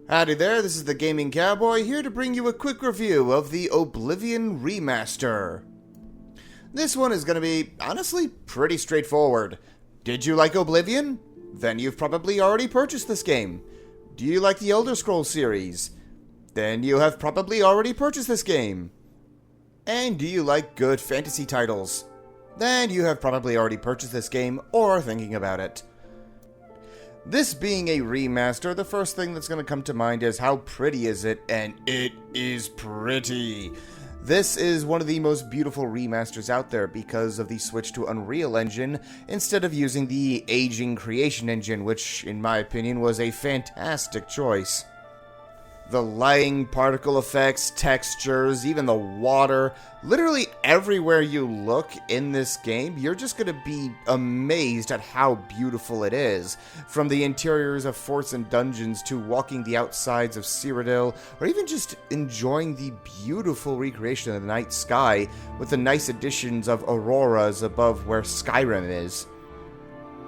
Howdy there, this is the Gaming Cowboy, here to bring you a quick review of the Oblivion Remaster. This one is going to be, honestly, pretty straightforward. Did you like Oblivion? Then you've probably already purchased this game. Do you like the Elder Scrolls series? Then you have probably already purchased this game. And do you like good fantasy titles? Then you have probably already purchased this game or are thinking about it. This being a remaster, the first thing that's going to come to mind is how pretty is it, and it is pretty. This is one of the most beautiful remasters out there because of the switch to Unreal Engine instead of using the aging creation engine, which in my opinion was a fantastic choice. The lighting, particle effects, textures, even the water, literally everywhere you look in this game, you're just going to be amazed at how beautiful it is. From the interiors of forts and dungeons to walking the outsides of Cyrodiil, or even just enjoying the beautiful recreation of the night sky with the nice additions of auroras above where Skyrim is.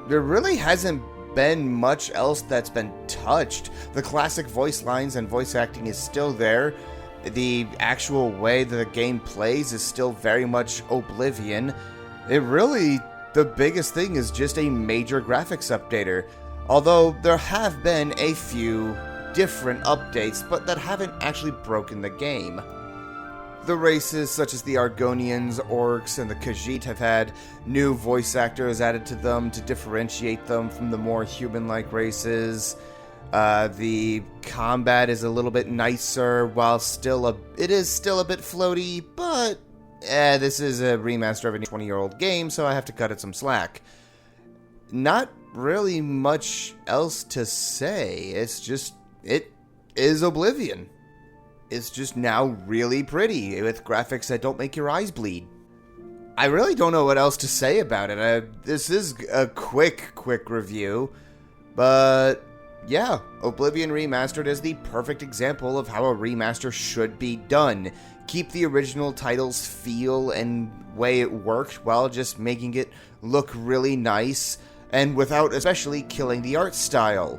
There really hasn't been much else that's been touched. The classic voice lines and voice acting is still there. The actual way that the game plays is still very much Oblivion. The biggest thing is just a major graphics updater. Although there have been a few different updates, but that haven't actually broken the game. The races such as the Argonians, Orcs, and the Khajiit have had new voice actors added to them to differentiate them from the more human-like races. The combat is a little bit nicer, while it is still a bit floaty, but this is a remaster of a 20-year-old game, so I have to cut it some slack. Not really much else to say. It is Oblivion. It's just now really pretty, with graphics that don't make your eyes bleed. I really don't know what else to say about it. This is a quick review, but yeah, Oblivion Remastered is the perfect example of how a remaster should be done. Keep the original title's feel and way it worked while just making it look really nice, and without especially killing the art style.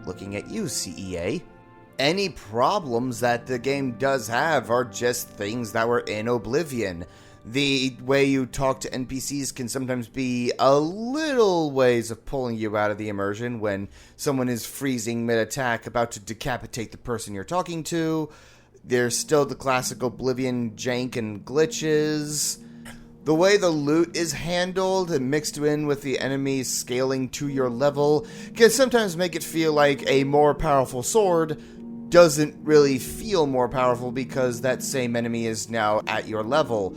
Looking at you, CEA. Any problems that the game does have are just things that were in Oblivion. The way you talk to NPCs can sometimes be a little ways of pulling you out of the immersion when someone is freezing mid-attack about to decapitate the person you're talking to. There's still the classic Oblivion jank and glitches. The way the loot is handled and mixed in with the enemies scaling to your level can sometimes make it feel like a more powerful sword doesn't really feel more powerful because that same enemy is now at your level.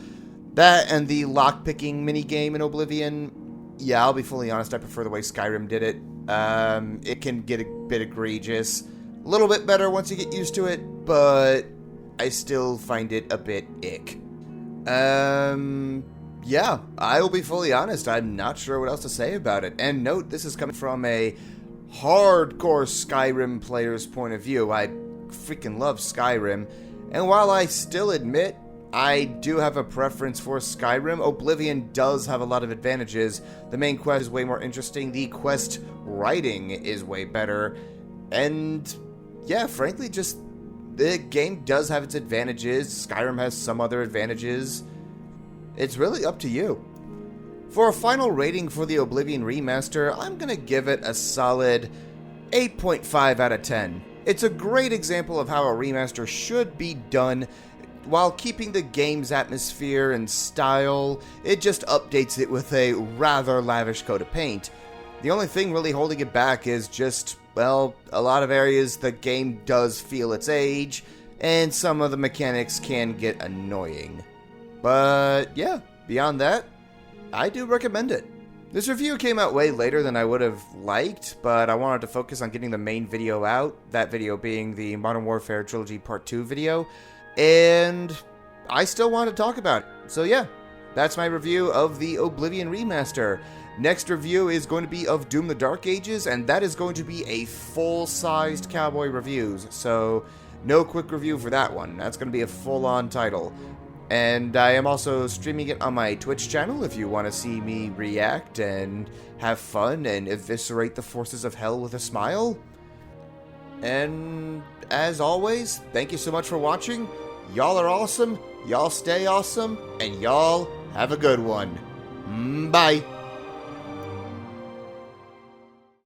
That and the lockpicking minigame in Oblivion, yeah, I'll be fully honest, I prefer the way Skyrim did it. It can get a bit egregious. A little bit better once you get used to it, but I still find it a bit ick. Yeah, I will be fully honest, I'm not sure what else to say about it. And note, this is coming from a hardcore Skyrim player's point of view. I freaking love Skyrim, and while I still admit I do have a preference for Skyrim, Oblivion does have a lot of advantages. The main quest is way more interesting, the quest writing is way better, and yeah, frankly, just the game does have its advantages. Skyrim has some other advantages. It's really up to you. For a final rating for the Oblivion Remaster, I'm going to give it a solid 8.5 out of 10. It's a great example of how a remaster should be done while keeping the game's atmosphere and style. It just updates it with a rather lavish coat of paint. The only thing really holding it back is just, well, a lot of areas the game does feel its age, and some of the mechanics can get annoying. But yeah, beyond that, I do recommend it. This review came out way later than I would have liked, but I wanted to focus on getting the main video out, that video being the Modern Warfare Trilogy Part 2 video, and I still want to talk about it. So yeah, that's my review of the Oblivion Remaster. Next review is going to be of Doom the Dark Ages, and that is going to be a full-sized Cowboy reviews, so no quick review for that one. That's going to be a full-on title. And I am also streaming it on my Twitch channel if you want to see me react and have fun and eviscerate the forces of hell with a smile. And as always, thank you so much for watching. Y'all are awesome, y'all stay awesome, and y'all have a good one. Bye.